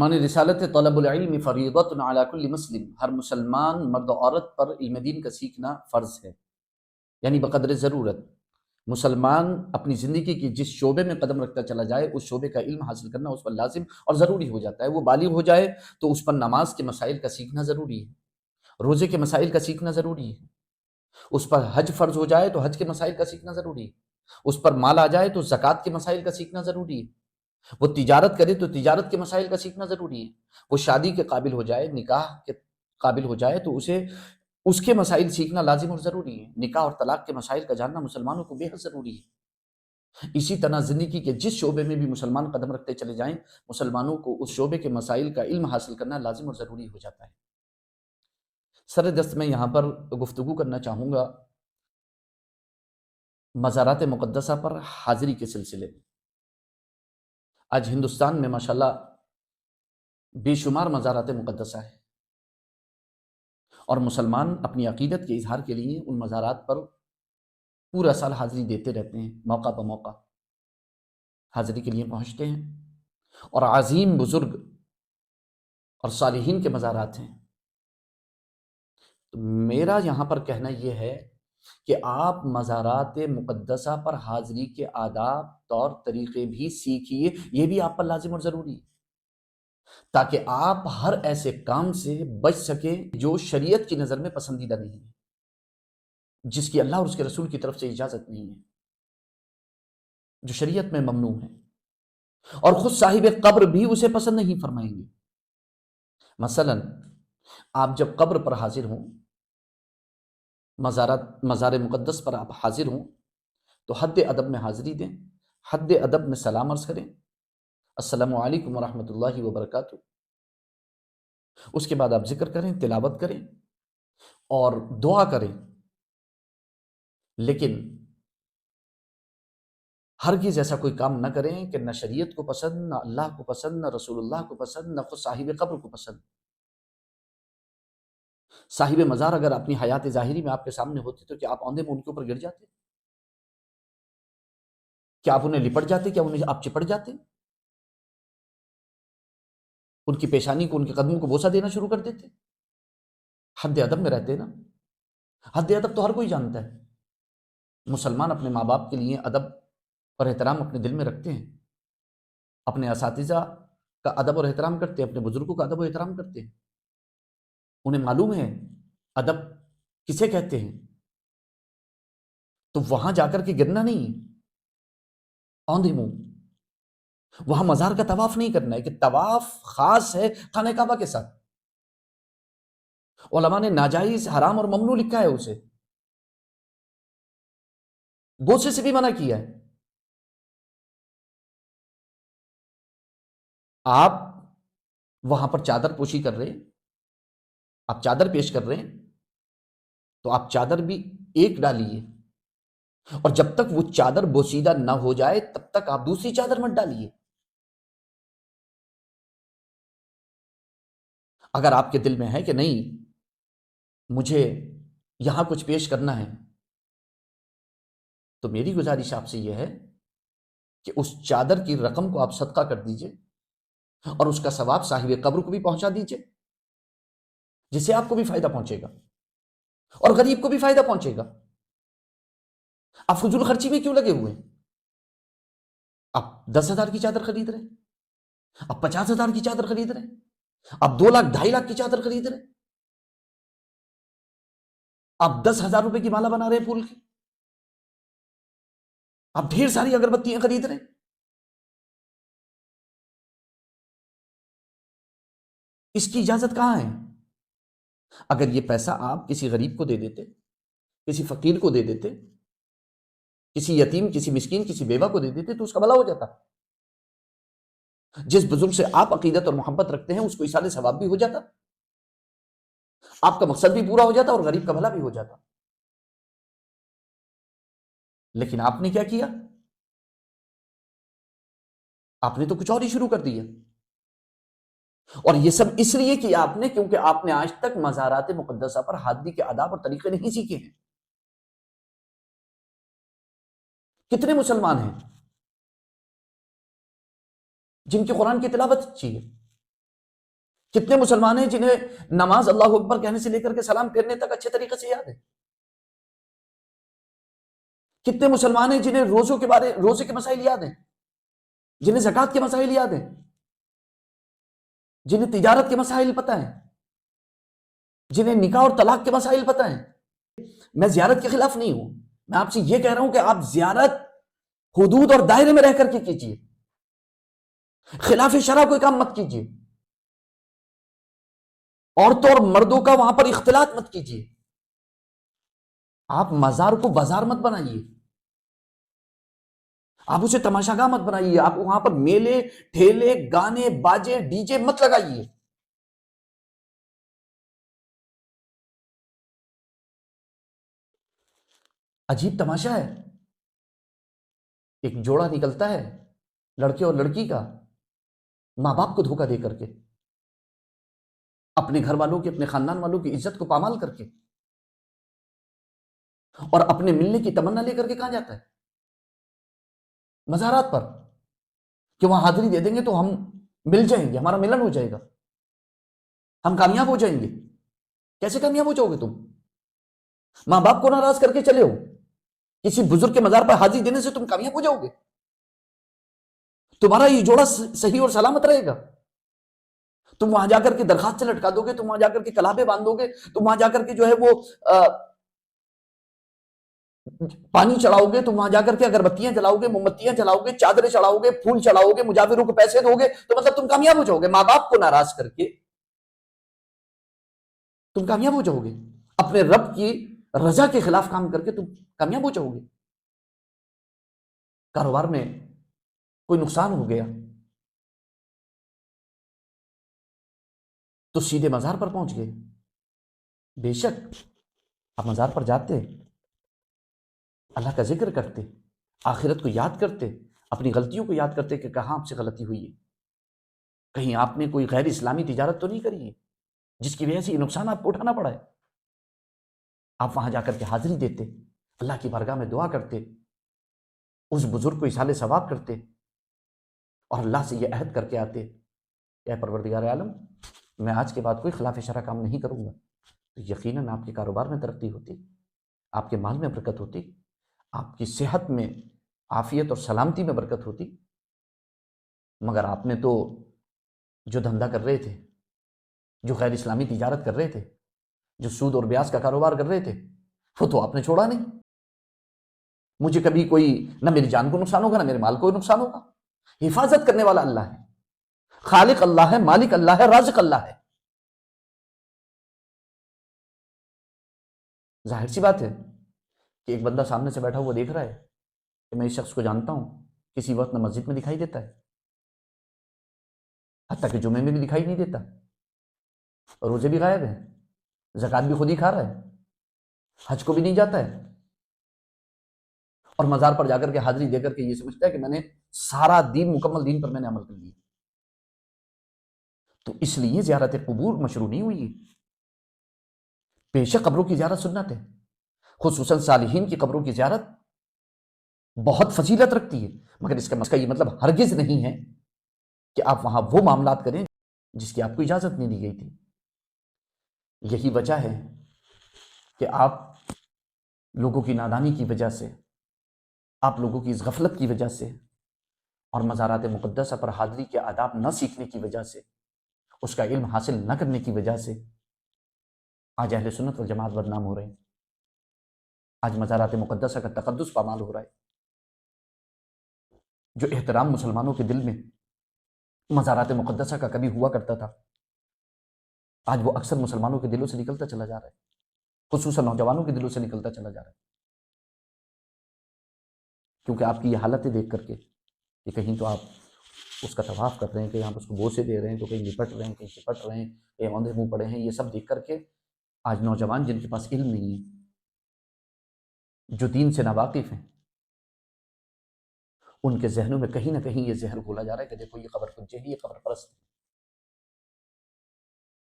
فرمان رسالت طلب العلم فریضۃ علی کل مسلم، ہر مسلمان مرد و عورت پر علم دین کا سیکھنا فرض ہے، یعنی بقدر ضرورت۔ مسلمان اپنی زندگی کی جس شعبے میں قدم رکھتا چلا جائے اس شعبے کا علم حاصل کرنا اس پر لازم اور ضروری ہو جاتا ہے۔ وہ بالغ ہو جائے تو اس پر نماز کے مسائل کا سیکھنا ضروری ہے، روزے کے مسائل کا سیکھنا ضروری ہے، اس پر حج فرض ہو جائے تو حج کے مسائل کا سیکھنا ضروری ہے، اس پر مال آ جائے تو زکوٰۃ کے مسائل کا سیکھنا ضروری ہے، وہ تجارت کرے تو تجارت کے مسائل کا سیکھنا ضروری ہے، وہ شادی کے قابل ہو جائے، نکاح کے قابل ہو جائے تو اسے اس کے مسائل سیکھنا لازم اور ضروری ہے۔ نکاح اور طلاق کے مسائل کا جاننا مسلمانوں کو بے حد ضروری ہے۔ اسی طرح زندگی کے جس شعبے میں بھی مسلمان قدم رکھتے چلے جائیں، مسلمانوں کو اس شعبے کے مسائل کا علم حاصل کرنا لازم اور ضروری ہو جاتا ہے۔ سر دست میں یہاں پر گفتگو کرنا چاہوں گا مزارات مقدسہ پر حاضری کے سلسلے میں۔ آج ہندوستان میں ماشاءاللہ بے شمار مزارات مقدسہ ہیں، اور مسلمان اپنی عقیدت کے اظہار کے لیے ان مزارات پر پورا سال حاضری دیتے رہتے ہیں، موقع بہ موقع حاضری کے لیے پہنچتے ہیں، اور عظیم بزرگ اور صالحین کے مزارات ہیں۔ تو میرا یہاں پر کہنا یہ ہے کہ آپ مزارات مقدسہ پر حاضری کے آداب طور طریقے بھی سیکھیے، یہ بھی آپ پر لازم اور ضروری ہے، تاکہ آپ ہر ایسے کام سے بچ سکیں جو شریعت کی نظر میں پسندیدہ نہیں ہے، جس کی اللہ اور اس کے رسول کی طرف سے اجازت نہیں ہے، جو شریعت میں ممنوع ہے، اور خود صاحب قبر بھی اسے پسند نہیں فرمائیں گے۔ مثلا آپ جب قبر پر حاضر ہوں، مزار مقدس پر آپ حاضر ہوں تو حد ادب میں حاضری دیں، حد ادب میں سلام عرض کریں، السلام علیکم ورحمۃ اللہ وبرکاتہ۔ اس کے بعد آپ ذکر کریں، تلاوت کریں اور دعا کریں، لیکن ہرگز ایسا کوئی کام نہ کریں کہ نہ شریعت کو پسند، نہ اللہ کو پسند، نہ رسول اللہ کو پسند، نہ خود صاحب قبر کو پسند۔ صاحب مزار اگر اپنی حیات ظاہری میں آپ کے سامنے ہوتے تو کیا آپ اوندھے میں ان کے اوپر گر جاتے؟ کیا آپ انہیں لپٹ جاتے؟ کیا انہیں آپ چپٹ جاتے؟ ان کی پیشانی کو، ان کے قدموں کو بوسہ دینا شروع کر دیتے؟ حد ادب میں رہتے نا۔ حد ادب تو ہر کوئی جانتا ہے، مسلمان اپنے ماں باپ کے لیے ادب اور احترام اپنے دل میں رکھتے ہیں، اپنے اساتذہ کا ادب اور احترام کرتے ہیں، اپنے بزرگوں کا ادب و احترام کرتے ہیں، انہیں معلوم ہے ادب کسے کہتے ہیں۔ تو وہاں جا کر کے گرنا نہیں، اوندھے منہ وہاں مزار کا طواف نہیں کرنا ہے، کہ طواف خاص ہے خانہ کعبہ کے ساتھ۔ علماء نے ناجائز، حرام اور ممنوع لکھا ہے اسے، بوسے سے بھی منع کیا ہے۔ آپ وہاں پر چادر پوشی کر رہے ہیں، آپ چادر پیش کر رہے ہیں تو آپ چادر بھی ایک ڈالیے، اور جب تک وہ چادر بوسیدہ نہ ہو جائے تب تک آپ دوسری چادر مت ڈالیے۔ اگر آپ کے دل میں ہے کہ نہیں مجھے یہاں کچھ پیش کرنا ہے، تو میری گزارش آپ سے یہ ہے کہ اس چادر کی رقم کو آپ صدقہ کر دیجئے، اور اس کا ثواب صاحب قبر کو بھی پہنچا دیجئے، جس سے آپ کو بھی فائدہ پہنچے گا اور غریب کو بھی فائدہ پہنچے گا۔ آپ فضول خرچی میں کیوں لگے ہوئے ہیں؟ آپ 10,000 کی چادر خرید رہے ہیں، آپ 50,000 کی چادر خرید رہے ہیں، آپ 2 لاکھ 2.5 لاکھ کی چادر خرید رہے ہیں، آپ 10,000 روپے کی مالا بنا رہے ہیں پھول کی، آپ ڈھیر ساری اگربتیاں خرید رہے ہیں۔ اس کی اجازت کہاں ہے؟ اگر یہ پیسہ آپ کسی غریب کو دے دیتے، کسی فقیر کو دے دیتے، کسی یتیم، کسی مسکین، کسی بیوہ کو دے دیتے تو اس کا بھلا ہو جاتا۔ جس بزرگ سے آپ عقیدت اور محبت رکھتے ہیں اس کو ایصال ثواب بھی ہو جاتا، آپ کا مقصد بھی پورا ہو جاتا اور غریب کا بھلا بھی ہو جاتا۔ لیکن آپ نے کیا کیا؟ آپ نے تو کچھ اور ہی شروع کر دیا، اور یہ سب اس لیے کیا آپ نے کیونکہ آپ نے آج تک مزارات مقدسہ پر حاضری کے آداب اور طریقے نہیں سیکھے ہیں۔ کتنے مسلمان ہیں جن کی قرآن کی تلاوت اچھی ہے، کتنے مسلمان ہیں جنہیں نماز اللہ اکبر کہنے سے لے کر کے سلام پھیرنے تک اچھے طریقے سے یاد ہے؟ کتنے مسلمان ہیں جنہیں روزے کے مسائل یاد ہیں، جنہیں زکوٰۃ کے مسائل یاد ہیں، جنہیں تجارت کے مسائل پتہ ہیں، جنہیں نکاح اور طلاق کے مسائل پتہ ہیں؟ میں زیارت کے خلاف نہیں ہوں، میں آپ سے یہ کہہ رہا ہوں کہ آپ زیارت حدود اور دائرے میں رہ کر کے کیجیے، خلاف شرع کوئی کام مت کیجیے، عورتوں اور مردوں کا وہاں پر اختلاط مت کیجیے، آپ مزار کو بازار مت بنائیے، آپ اسے تماشا گاہ مت بنائیے، آپ وہاں پر میلے ٹھیلے گانے باجے ڈی جے مت لگائیے۔ عجیب تماشا ہے، ایک جوڑا نکلتا ہے لڑکے اور لڑکی کا، ماں باپ کو دھوکہ دے کر کے، اپنے گھر والوں کی اپنے خاندان والوں کی عزت کو پامال کر کے، اور اپنے ملنے کی تمنا لے کر کے کہاں جاتا ہے؟ مزارات پر، کہ وہاں حاضری دے دیں گے تو ہم مل جائیں گے، ہمارا ملن ہو جائے گا، ہم کامیاب ہو جائیں گے۔ کیسے کامیاب ہو جاؤ گے تم؟ ماں باپ کو ناراض کر کے چلے ہو، کسی بزرگ کے مزار پر حاضری دینے سے تم کامیاب ہو جاؤ گے؟ تمہارا یہ جوڑا صحیح اور سلامت رہے گا؟ تم وہاں جا کر کے درخواست سے لٹکا دو گے، تم وہاں جا کر کے کلابے باندھ دو گے، تم وہاں جا کر کے جو ہے وہ پانی چڑھاؤ گے، تم وہاں جا کر کے اگربتیاں جلاؤ گے، موم بتیاں جلاؤ گے، چادریں چڑھاؤ گے، پھول چڑھاؤ گے، مجاوروں کو پیسے دو گے، تو مطلب تم کامیاب ہو جاؤ گے۔ ماں باپ کو ناراض کر کے تم کامیاب ہو جاؤ گے، اپنے رب کی رضا کے خلاف کام کر کے تم کامیاب ہو جاؤ گے۔ کاروبار میں کوئی نقصان ہو گیا تو سیدھے مزار پر پہنچ گئے۔ بے شک آپ مزار پر جاتے، اللہ کا ذکر کرتے، آخرت کو یاد کرتے، اپنی غلطیوں کو یاد کرتے کہ کہاں آپ سے غلطی ہوئی ہے، کہیں آپ نے کوئی غیر اسلامی تجارت تو نہیں کری ہے جس کی وجہ سے یہ نقصان آپ کو اٹھانا پڑا ہے۔ آپ وہاں جا کر کے حاضری دیتے، اللہ کی بارگاہ میں دعا کرتے، اس بزرگ کو اصالہ ثواب کرتے، اور اللہ سے یہ عہد کر کے آتے کہ اے پروردگار عالم، میں آج کے بعد کوئی خلاف شرع کام نہیں کروں گا، تو یقیناً آپ کے کاروبار میں ترقی ہوتی، آپ کے مال میں برکت ہوتی، آپ کی صحت میں عافیت اور سلامتی میں برکت ہوتی۔ مگر آپ نے تو جو دھندا کر رہے تھے، جو غیر اسلامی تجارت کر رہے تھے، جو سود اور بیاج کا کاروبار کر رہے تھے، وہ تو آپ نے چھوڑا نہیں۔ مجھے کبھی کوئی نہ میری جان کو نقصان ہوگا نہ میرے مال کو نقصان ہوگا۔ حفاظت کرنے والا اللہ ہے، خالق اللہ ہے، مالک اللہ ہے، رازق اللہ ہے۔ ظاہر سی بات ہے کہ ایک بندہ سامنے سے بیٹھا ہوا دیکھ رہا ہے کہ میں اس شخص کو جانتا ہوں، کسی وقت نہ مسجد میں دکھائی دیتا ہے، حتیٰ کہ جمعے میں بھی دکھائی نہیں دیتا، روزے بھی غائب ہیں، زکوٰۃ بھی خود ہی کھا رہا ہے، حج کو بھی نہیں جاتا ہے، اور مزار پر جا کر کے حاضری دے کر کے یہ سمجھتا ہے کہ میں نے سارا دین، مکمل دین پر میں نے عمل کر لیا۔ تو اس لیے زیارت قبور مشروع نہیں ہوئی ہے۔ بے شک قبروں کی زیارت سنت ہے، خصوصاً صالحین کی قبروں کی زیارت بہت فضیلت رکھتی ہے، مگر اس کا یہ مطلب ہرگز نہیں ہے کہ آپ وہاں وہ معاملات کریں جس کی آپ کو اجازت نہیں دی گئی تھی۔ یہی وجہ ہے کہ آپ لوگوں کی نادانی کی وجہ سے، آپ لوگوں کی اس غفلت کی وجہ سے، اور مزارات مقدسہ پر حاضری کے آداب نہ سیکھنے کی وجہ سے، اس کا علم حاصل نہ کرنے کی وجہ سے آج اہل سنت والجماعت بدنام ہو رہے ہیں، آج مزارات مقدسہ کا تقدس پامال ہو رہا ہے۔ جو احترام مسلمانوں کے دل میں مزارات مقدسہ کا کبھی ہوا کرتا تھا، آج وہ اکثر مسلمانوں کے دلوں سے نکلتا چلا جا رہا ہے، خصوصاً نوجوانوں کے دلوں سے نکلتا چلا جا رہا ہے، کیونکہ آپ کی یہ حالتیں دیکھ کر کے کہ کہیں تو آپ اس کا طواف کر رہے ہیں، کہیں آپ اس کو بوسے دے رہے ہیں، تو کہیں لپٹ رہے ہیں، کہیں چپٹ رہے ہیں، کہیں اوندھے منہ پڑے ہیں، یہ سب دیکھ کر کے آج نوجوان جن کے پاس علم نہیں ہے، جو دین سے ناواقف ہیں، ان کے ذہنوں میں کہیں نہ کہیں یہ زہر گھولا جا رہا ہے کہ دیکھو یہ قبر پنجے ہیں، یہ قبر پرست ہیں،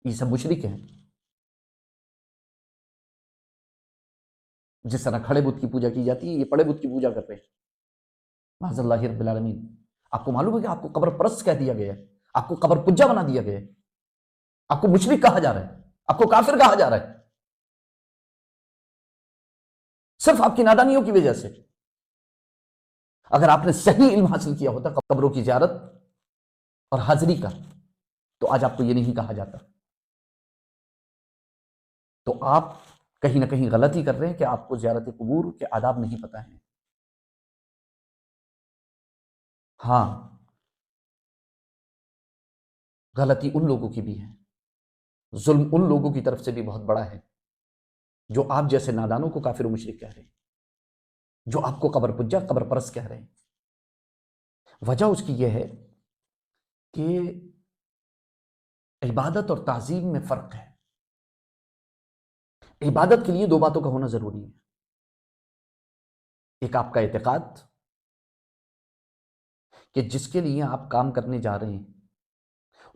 یہ سب مشرک ہیں۔ جس طرح کھڑے بت کی پوجا کی جاتی ہے، یہ پڑے بت کی پوجا کر رہے ہیں، معاذ اللہ رب العالمین۔ آپ کو معلوم ہے کہ آپ کو قبر پرست کہہ دیا گیا ہے، آپ کو قبر پجا بنا دیا گیا ہے۔ آپ کو مشرک کہا جا رہا ہے، آپ کو کافر کہا جا رہا ہے، صرف آپ کی نادانیوں کی وجہ سے۔ اگر آپ نے صحیح علم حاصل کیا ہوتا قبروں کی زیارت اور حاضری کا، تو آج آپ کو یہ نہیں کہا جاتا۔ تو آپ کہیں نہ کہیں غلطی کر رہے ہیں کہ آپ کو زیارت قبور کے آداب نہیں پتہ ہیں۔ ہاں، غلطی ان لوگوں کی بھی ہے، ظلم ان لوگوں کی طرف سے بھی بہت بڑا ہے جو آپ جیسے نادانوں کو کافر و مشرک کہہ رہے ہیں، جو آپ کو قبر پجا، قبر پرست کہہ رہے ہیں۔ وجہ اس کی یہ ہے کہ عبادت اور تعظیم میں فرق ہے۔ عبادت کے لیے دو باتوں کا ہونا ضروری ہے، ایک آپ کا اعتقاد کہ جس کے لیے آپ کام کرنے جا رہے ہیں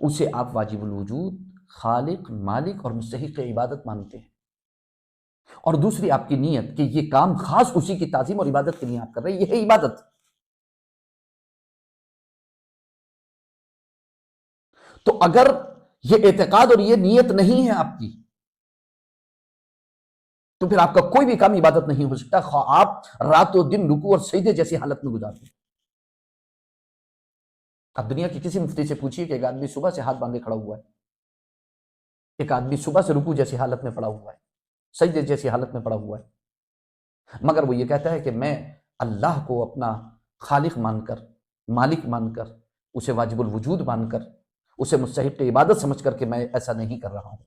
اسے آپ واجب الوجود، خالق، مالک اور مستحق عبادت مانتے ہیں، اور دوسری آپ کی نیت کہ یہ کام خاص اسی کی تعظیم اور عبادت کے لیے آپ کر رہے ہیں، یہ ہے عبادت۔ تو اگر یہ اعتقاد اور یہ نیت نہیں ہے آپ کی، تو پھر آپ کا کوئی بھی کام عبادت نہیں ہو سکتا، خواہ آپ رات و دن رکوع اور سجدے جیسی حالت میں گزارتے ہیں۔ آپ دنیا کی کسی مفتی سے پوچھیے کہ ایک آدمی صبح سے ہاتھ باندھے کھڑا ہوا ہے، ایک آدمی صبح سے رکوع جیسی حالت میں پڑا ہوا ہے، سجدے جیسی حالت میں پڑا ہوا ہے، مگر وہ یہ کہتا ہے کہ میں اللہ کو اپنا خالق مان کر، مالک مان کر، اسے واجب الوجود مان کر، اسے مستحق عبادت سمجھ کر کہ میں ایسا نہیں کر رہا ہوں،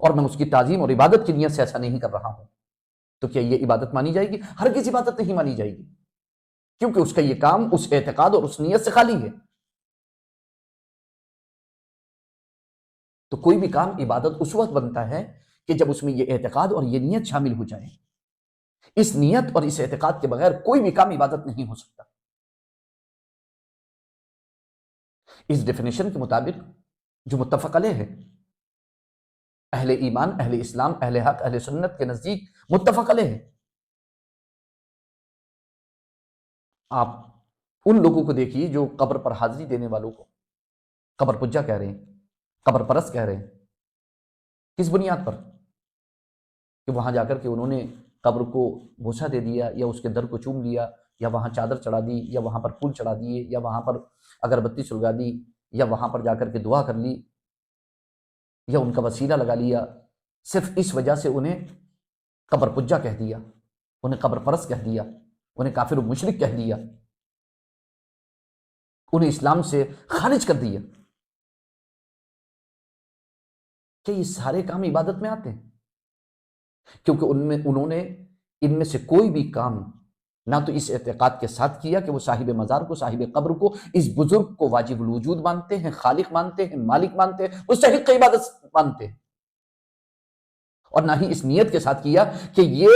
اور میں اس کی تعظیم اور عبادت کی نیت سے ایسا نہیں کر رہا ہوں، تو کیا یہ عبادت مانی جائے گی؟ ہرگز عبادت نہیں مانی جائے گی، کیونکہ اس کا یہ کام اس اعتقاد اور اس نیت سے خالی ہے۔ تو کوئی بھی کام عبادت اس وقت بنتا ہے کہ جب اس میں یہ اعتقاد اور یہ نیت شامل ہو جائے۔ اس نیت اور اس اعتقاد کے بغیر کوئی بھی کام عبادت نہیں ہو سکتا۔ اس ڈیفینیشن کے مطابق جو متفق علیہ ہے، اہل ایمان، اہل اسلام، اہل حق، اہل سنت کے نزدیک متفق علیہ ہے۔ آپ ان لوگوں کو دیکھیے جو قبر پر حاضری دینے والوں کو قبر پجا کہہ رہے ہیں، قبر پرست کہہ رہے ہیں، کس بنیاد پر؟ کہ وہاں جا کر کے انہوں نے قبر کو بوسہ دے دیا، یا اس کے در کو چوم لیا، یا وہاں چادر چڑھا دی، یا وہاں پر پھول چڑھا دیے، یا وہاں پر اگربتی سلگا دی، یا وہاں پر جا کر کے دعا کر لی، یا ان کا وسیلہ لگا لیا، صرف اس وجہ سے انہیں قبر پجا کہہ دیا، انہیں قبر پرست کہہ دیا، انہیں کافر و مشرک کہہ دیا، انہیں اسلام سے خارج کر دیا۔ کہ یہ سارے کام عبادت میں آتے ہیں؟ کیونکہ انہوں نے ان میں سے کوئی بھی کام نہ تو اس اعتقاد کے ساتھ کیا کہ وہ صاحب مزار کو، صاحب قبر کو، اس بزرگ کو واجب الوجود مانتے ہیں، خالق مانتے ہیں، مالک مانتے ہیں، مستحق عبادت مانتے ہیں، اور نہ ہی اس نیت کے ساتھ کیا کہ یہ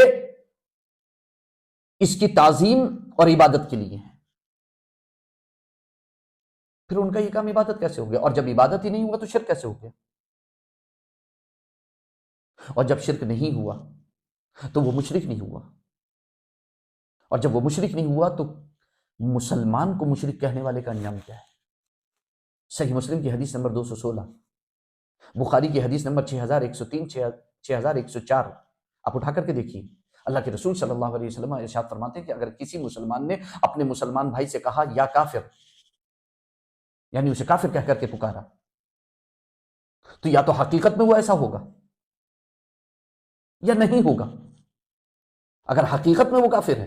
اس کی تعظیم اور عبادت کے لیے ہے۔ پھر ان کا یہ کام عبادت کیسے ہو گیا؟ اور جب عبادت ہی نہیں ہوا تو شرک کیسے ہو گیا؟ اور جب شرک نہیں ہوا تو وہ مشرک نہیں ہوا، اور جب وہ مشرک نہیں ہوا تو مسلمان کو مشرک کہنے والے کا انجام کیا ہے؟ صحیح مسلم کی حدیث نمبر 216، بخاری کی حدیث نمبر 6103، 6104، آپ اٹھا کر کے دیکھیے۔ اللہ کے رسول صلی اللہ علیہ وسلم ارشاد فرماتے ہیں کہ اگر کسی مسلمان نے اپنے مسلمان بھائی سے کہا یا کافر، یعنی اسے کافر کہہ کر کے پکارا، تو یا تو حقیقت میں وہ ایسا ہوگا یا نہیں ہوگا۔ اگر حقیقت میں وہ کافر ہے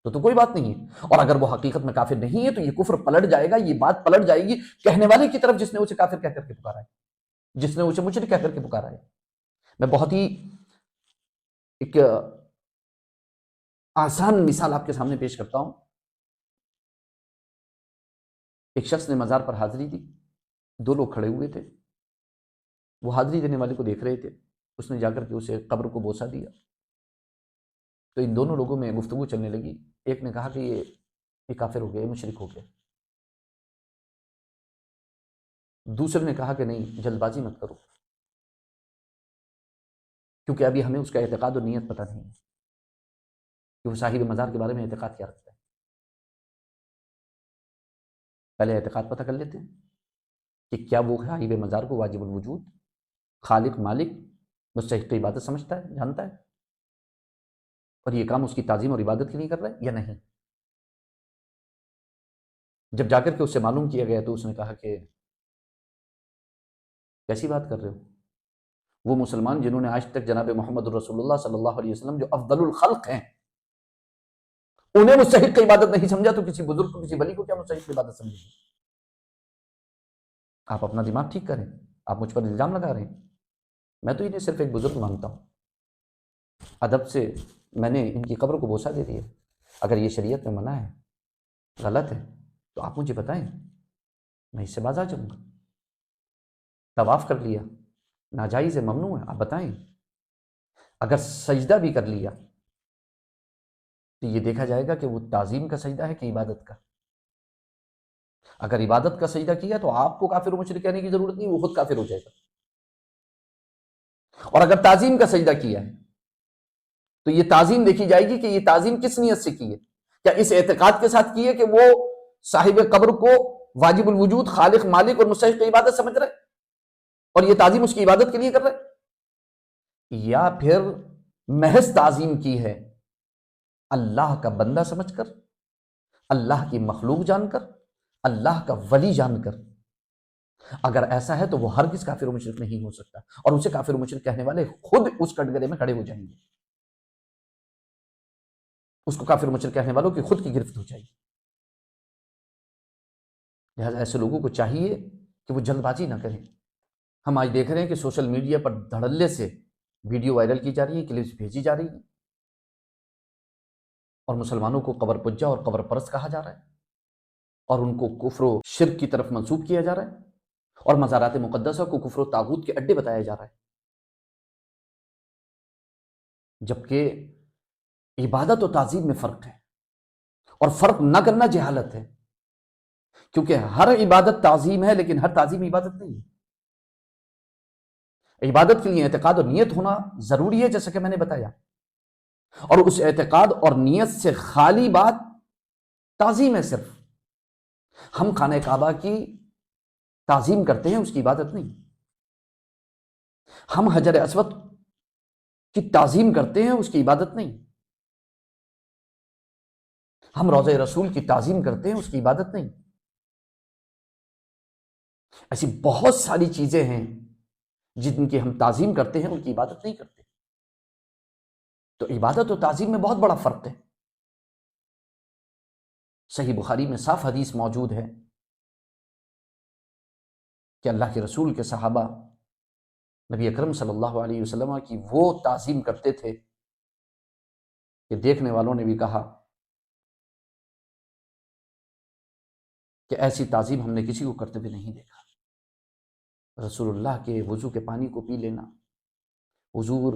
تو کوئی بات نہیں ہے، اور اگر وہ حقیقت میں کافر نہیں ہے تو یہ کفر پلٹ جائے گا، یہ بات پلٹ جائے گی کہنے والے کی طرف جس نے اسے کافر کہہ کر کے پکارا ہے، جس نے اسے مشرک کہہ کر کے پکارا ہے۔ میں بہت ہی ایک آسان مثال آپ کے سامنے پیش کرتا ہوں۔ ایک شخص نے مزار پر حاضری دی، دو لوگ کھڑے ہوئے تھے، وہ حاضری دینے والے کو دیکھ رہے تھے، اس نے جا کر کے اسے قبر کو بوسہ دیا، تو ان دونوں لوگوں میں گفتگو چلنے لگی۔ ایک نے کہا کہ یہ کافر ہو گیا، یہ مشرک ہو گیا، دوسرے نے کہا کہ نہیں، جلد بازی مت کرو، کیونکہ ابھی ہمیں اس کا اعتقاد اور نیت پتہ نہیں ہے کہ وہ صاحب مزار کے بارے میں اعتقاد کیا رکھتا ہے۔ پہلے اعتقاد پتہ کر لیتے ہیں، کہ کیا وہ صاحب مزار کو واجب الوجود، خالق، مالک، مستحق عبادت سمجھتا ہے، جانتا ہے، اور یہ کام اس کی تعظیم اور عبادت کے لیے کر رہا ہے یا نہیں؟ جب جا کر کے اس سے معلوم کیا گیا تو اس نے کہا کہ کیسی بات کر رہے ہو؟ وہ مسلمان جنہوں نے آج تک جناب محمد رسول اللہ صلی اللہ علیہ وسلم جو افضل الخلق ہیں انہیں مستحق عبادت نہیں سمجھا، تو کسی بزرگ کو، کسی ولی کو کیا مستحق عبادت سمجھیں گے؟ آپ اپنا دماغ ٹھیک کریں، آپ مجھ پر الزام لگا رہے ہیں۔ میں تو انہیں صرف ایک بزرگ مانتا ہوں، ادب سے میں نے ان کی قبر کو بوسہ دے دیا۔ اگر یہ شریعت میں منع ہے، غلط ہے، تو آپ مجھے بتائیں، میں اس سے باز آ جاؤں گا۔ طواف کر لیا، ناجائز ہے، ممنوع ہے، آپ بتائیں۔ اگر سجدہ بھی کر لیا تو یہ دیکھا جائے گا کہ وہ تعظیم کا سجدہ ہے کہ عبادت کا۔ اگر عبادت کا سجدہ کیا تو آپ کو کافر و مشرک کہنے کی ضرورت نہیں، وہ خود کافر ہو جائے گا۔ اور اگر تعظیم کا سجدہ کیا ہے تو یہ تعظیم دیکھی جائے گی کہ یہ تعظیم کس نیت سے کی ہے۔ کیا اس اعتقاد کے ساتھ کی ہے کہ وہ صاحب قبر کو واجب الوجود، خالق، مالک اور مستحق عبادت سمجھ رہے اور یہ تعظیم اس کی عبادت کے لیے کر رہے، یا پھر محض تعظیم کی ہے اللہ کا بندہ سمجھ کر، اللہ کی مخلوق جان کر، اللہ کا ولی جان کر؟ اگر ایسا ہے تو وہ ہرگز کافر و مشرک نہیں ہو سکتا، اور اسے کافر و مشرک کہنے والے خود اس کٹگرے میں کھڑے ہو جائیں گے، اس کو کافر و مشرک کہنے والوں کی خود کی گرفت ہو جائے گی۔ لہٰذا ایسے لوگوں کو چاہیے کہ وہ جلد بازی نہ کریں۔ ہم آج دیکھ رہے ہیں کہ سوشل میڈیا پر دھڑلے سے ویڈیو وائرل کی جا رہی ہیں، کلپس بھیجی جا رہی ہیں، اور مسلمانوں کو قبر پجا اور قبر پرست کہا جا رہا ہے، اور ان کو کفر و شرک کی طرف منسوب کیا جا رہا ہے، اور مزارات مقدسہ کو کفر و طاغوت کے اڈے بتایا جا رہا ہے، جبکہ عبادت و تعظیم میں فرق ہے، اور فرق نہ کرنا جہالت ہے، کیونکہ ہر عبادت تعظیم ہے لیکن ہر تعظیم عبادت نہیں ہے۔ عبادت کے لیے اعتقاد اور نیت ہونا ضروری ہے، جیسا کہ میں نے بتایا، اور اس اعتقاد اور نیت سے خالی بات تعظیم ہے صرف۔ ہم خانہ کعبہ کی تعظیم کرتے ہیں، اس کی عبادت نہیں۔ ہم حجر اسود کی تعظیم کرتے ہیں، اس کی عبادت نہیں۔ ہم روضہ رسول کی تعظیم کرتے ہیں، اس کی عبادت نہیں۔ ایسی بہت ساری چیزیں ہیں جن کی ہم تعظیم کرتے ہیں، ان کی عبادت نہیں کرتے۔ تو عبادت و تعظیم میں بہت بڑا فرق ہے۔ صحیح بخاری میں صاف حدیث موجود ہے کہ اللہ کے رسول کے صحابہ نبی اکرم صلی اللہ علیہ وسلم کی وہ تعظیم کرتے تھے کہ دیکھنے والوں نے بھی کہا کہ ایسی تعظیم ہم نے کسی کو کرتے بھی نہیں دیکھا۔ رسول اللہ کے وضو کے پانی کو پی لینا، حضور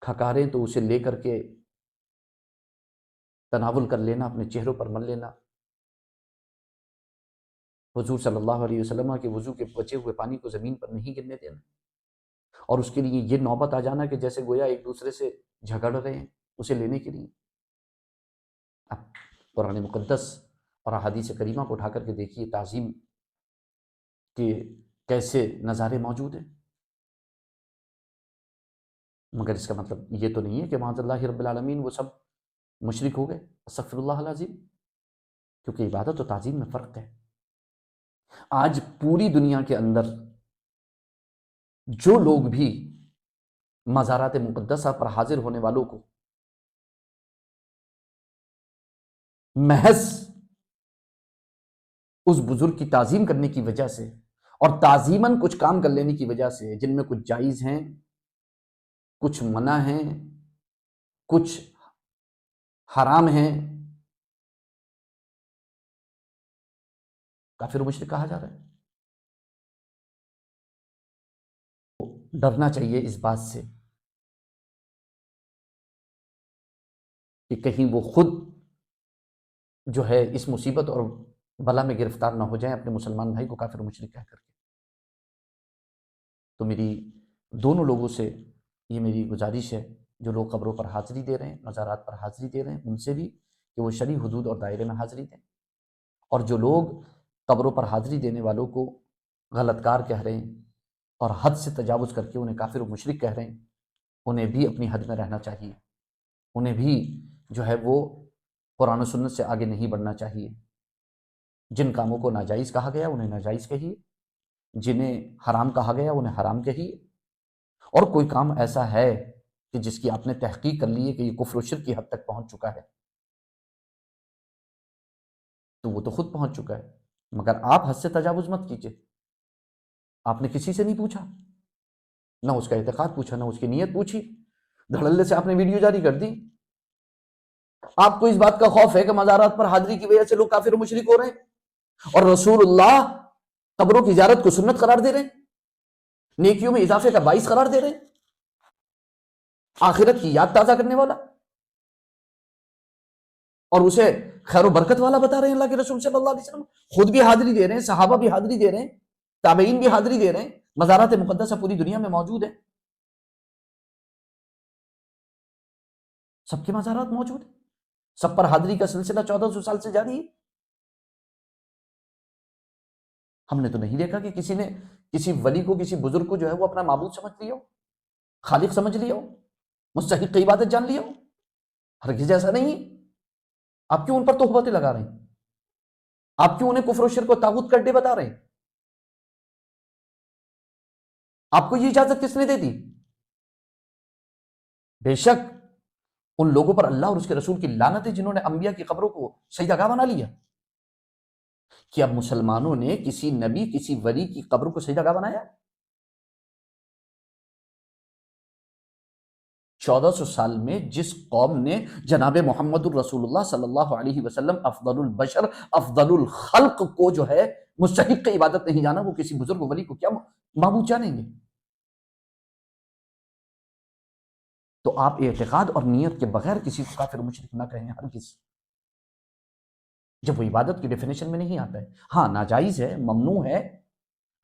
کھکاریں تو اسے لے کر کے تناول کر لینا، اپنے چہروں پر مل لینا، حضور صلی اللہ علیہ وسلم کے وضو کے بچے ہوئے پانی کو زمین پر نہیں گرنے دینا، اور اس کے لیے یہ نوبت آ جانا کہ جیسے گویا ایک دوسرے سے جھگڑ رہے ہیں اسے لینے کے لیے۔ اب قرآن مقدس اور احادیث کریمہ کو اٹھا کر کے دیکھیے تعظیم کے کیسے نظارے موجود ہیں، مگر اس کا مطلب یہ تو نہیں ہے کہ معاذ اللہ رب العالمین وہ سب مشرک ہو گئے، استغفر اللہ العظیم، کیونکہ عبادت و تعظیم میں فرق ہے۔ آج پوری دنیا کے اندر جو لوگ بھی مزارات مقدسہ پر حاضر ہونے والوں کو محض اس بزرگ کی تعظیم کرنے کی وجہ سے اور تعظیماً کچھ کام کر لینے کی وجہ سے، جن میں کچھ جائز ہیں، کچھ منع ہیں، کچھ حرام ہیں، کافر و مشرک کہا جا رہا ہے۔ ڈرنا چاہیے اس بات سے کہ کہیں وہ خود جو ہے اس مصیبت اور بلا میں گرفتار نہ ہو جائیں اپنے مسلمان بھائی کو کافر و مشرک کہہ کر کے۔ تو میری دونوں لوگوں سے یہ میری گزارش ہے، جو لوگ قبروں پر حاضری دے رہے ہیں، مزارات پر حاضری دے رہے ہیں، ان سے بھی کہ وہ شرعی حدود اور دائرے میں حاضری دیں، اور جو لوگ قبروں پر حاضری دینے والوں کو غلط کار کہہ رہے ہیں اور حد سے تجاوز کر کے انہیں کافر و مشرک کہہ رہے ہیں، انہیں بھی اپنی حد میں رہنا چاہیے، انہیں بھی جو ہے وہ قرآن و سنت سے آگے نہیں بڑھنا چاہیے۔ جن کاموں کو ناجائز کہا گیا انہیں ناجائز کہیے، جنہیں حرام کہا گیا انہیں حرام کہیے، اور کوئی کام ایسا ہے کہ جس کی آپ نے تحقیق کر لی ہے کہ یہ کفر و شرک کی حد تک پہنچ چکا ہے تو وہ تو خود پہنچ چکا ہے، مگر آپ حد سے تجاوز مت کیجیے۔ آپ نے کسی سے نہیں پوچھا، نہ اس کا اعتقاد پوچھا، نہ اس کی نیت پوچھی، دھڑلے سے آپ نے ویڈیو جاری کر دی۔ آپ کو اس بات کا خوف ہے کہ مزارات پر حاضری کی وجہ سے لوگ کافر و مشرک ہو رہے ہیں، اور رسول اللہ قبروں کی زیارت کو سنت قرار دے رہے ہیں، نیکیوں میں اضافے کا باعث قرار دے رہے ہیں، آخرت کی یاد تازہ کرنے والا، اور اسے خیر و برکت والا بتا رہے ہیں اللہ کے رسول صلی اللہ علیہ وسلم۔ خود بھی حاضری دے رہے ہیں، صحابہ بھی حاضری دے رہے ہیں، تابعین بھی حاضری دے رہے ہیں، مزارات مقدسہ پوری دنیا میں موجود ہیں، سب کے مزارات موجود ہیں، سب پر حاضری کا سلسلہ 1400 سال سے جاری ہے۔ ہم نے تو نہیں دیکھا کہ کسی نے کسی ولی کو، کسی بزرگ کو جو ہے وہ اپنا معبود سمجھ لیا ہو، خالق سمجھ لیا ہو، مستحق عبادت جان لیا ہو، ہرگز ایسا نہیں ہے۔ آپ کیوں ان پر تہمتیں لگا رہے ہیں؟ آپ کیوں انہیں کفر و شرک و طاغوت کا اڈے بتا رہے ہیں؟ آپ کو یہ اجازت کس نے دے دی؟ بے شک ان لوگوں پر اللہ اور اس کے رسول کی لعنت ہے جنہوں نے انبیاء کی قبروں کو سجدہ گاہ بنا لیا۔ کہ اب مسلمانوں نے کسی نبی، کسی ولی کی قبر کو سجدہ گاہ بنایا؟ 1400 سال میں جس قوم نے جناب محمد الرسول اللہ صلی اللہ علیہ وسلم افضل البشر، افضل الخلق کو جو ہے مستحق عبادت نہیں جانا، وہ کسی بزرگ ولی کو کیا معبود جانیں گے؟ تو آپ اعتقاد اور نیت کے بغیر کسی کو کافر مشرک نہ کہیں ہرگز، جب وہ عبادت کی ڈیفینیشن میں نہیں آتا ہے۔ ہاں ناجائز ہے، ممنوع ہے،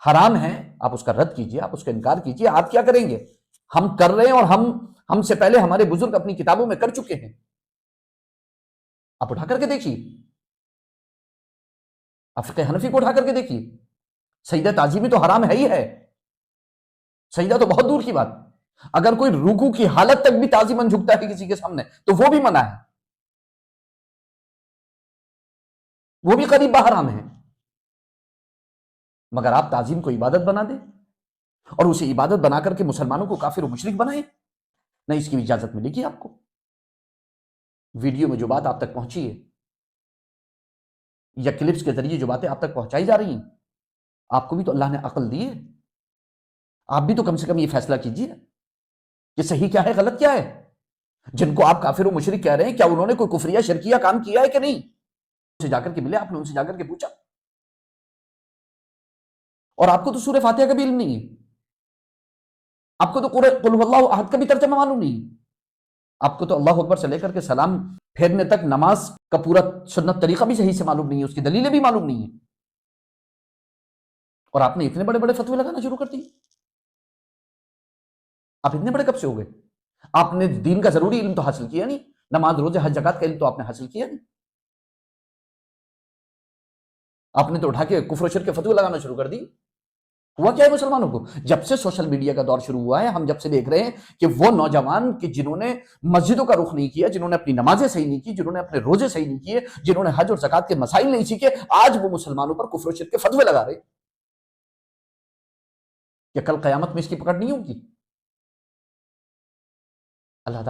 حرام ہے، آپ اس کا رد کیجئے، آپ اس کا انکار کیجئے۔ آپ کیا کریں گے؟ ہم کر رہے ہیں، اور ہم سے پہلے ہمارے بزرگ اپنی کتابوں میں کر چکے ہیں۔ آپ اٹھا کر کے دیکھیے، آپ فقہ حنفی کو اٹھا کر کے دیکھیے، سجدہ تعظیمی تو حرام ہے ہی ہے، سجدہ تو بہت دور کی بات۔ اگر کوئی رکوع کی حالت تک بھی تعظیماً جھکتا ہے کسی کے سامنے تو وہ بھی منع ہے، وہ بھی قریب حرام ہے۔ مگر آپ تعظیم کو عبادت بنا دیں اور اسے عبادت بنا کر کے مسلمانوں کو کافر و مشرک بنائیں، نہ اس کی اجازت ملے گی آپ کو۔ ویڈیو میں جو بات آپ تک پہنچی ہے یا کلپس کے ذریعے جو باتیں آپ تک پہنچائی جا رہی ہیں، آپ کو بھی تو اللہ نے عقل دی ہے، آپ بھی تو کم سے کم یہ فیصلہ کیجئے کہ صحیح کیا ہے، غلط کیا ہے۔ جن کو آپ کافر و مشرک کہہ رہے ہیں، کیا انہوں نے کوئی کفریہ شرکیہ کام کیا ہے کہ نہیں؟ ان سے جا کر کے ملے، آپ نے ان سے جا کر کے پوچھا؟ اور آپ کو تو سورہ فاتحہ کا بھی علم نہیں ہے، آپ کو تو قل هو اللہ احد کا بھی ترجمہ معلوم نہیں ہے، آپ کو تو اللہ اکبر سے لے کر کے سلام پھیرنے تک نماز کا پورا سنت طریقہ بھی صحیح سے معلوم نہیں ہے، اس کی دلیلیں بھی معلوم نہیں ہیں، اور آپ نے اتنے بڑے بڑے فتوے لگانا شروع کر دی۔ آپ اتنے بڑے کب سے ہو گئے؟ آپ نے دین کا ضروری علم تو حاصل کیا نہیں، نماز روزے حج زکات کا علم تو آپ نے حاصل کیا نہیں، آپ نے تو اٹھا کے کفر و شرک کے فتوے لگانا شروع کر دی۔ ہوا کیا ہے مسلمانوں کو؟ جب سے سوشل میڈیا کا دور شروع ہوا ہے، ہم جب سے دیکھ رہے ہیں کہ وہ نوجوان کہ جنہوں نے مسجدوں کا رخ نہیں کیا، جنہوں نے اپنی نمازیں صحیح نہیں کی، جنہوں نے اپنے روزے صحیح نہیں کیے، جنہوں نے حج اور زکات کے مسائل نہیں سیکھے، آج وہ مسلمانوں پر کفر و شرک کے فتوے لگا رہے ہیں۔ کہ کل قیامت میں اس کی پکڑ نہیں ہوگی؟ اللہ تعالیٰ